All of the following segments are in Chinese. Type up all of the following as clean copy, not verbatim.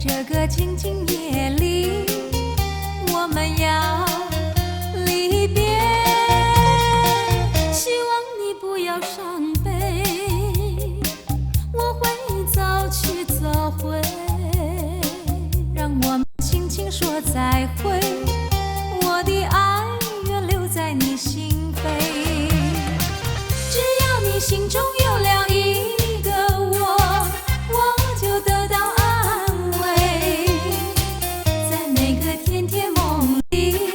这个静静夜里，我们要离别。希望你不要伤悲，我会早去早回，让我们轻轻说再会。我的爱愿留在你心扉，只要你心中有了一个我，我就得到安慰。在每个甜甜梦里，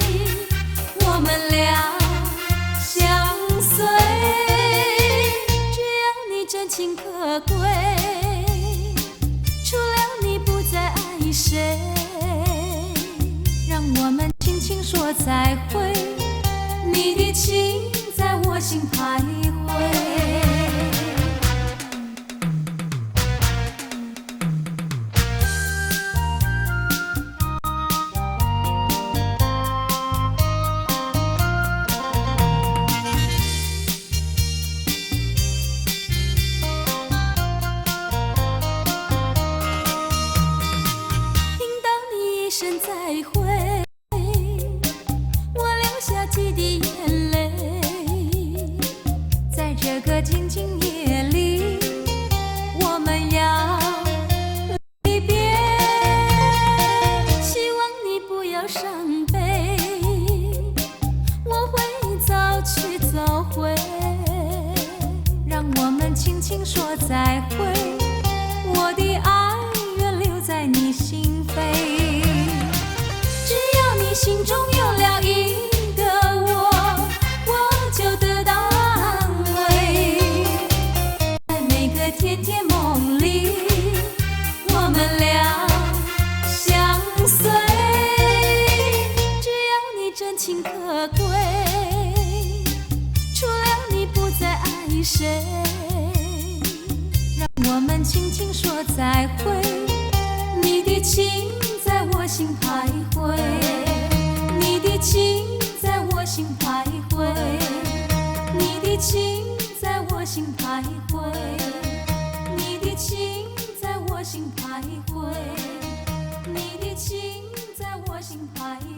我们俩相随。只要你真情可贵，除了你不再爱谁，让我们轻轻说再会。你的情在我心徘徊。再会，我留下几滴眼泪，在这个静静夜里，我们要离别。希望你不要伤悲，我会早去早回，让我们轻轻说再会。我的爱愿留在你心扉。心中有了一个我，我就得到安慰。在每个甜甜梦里，我们俩相随。只要你真情可贵，除了你不再爱谁，让我们轻轻说再会。你的情在我心徘徊，你的情在我心徘徊，你的情在我心徘徊，你的情在我心徘徊，你的情在我心徘徊。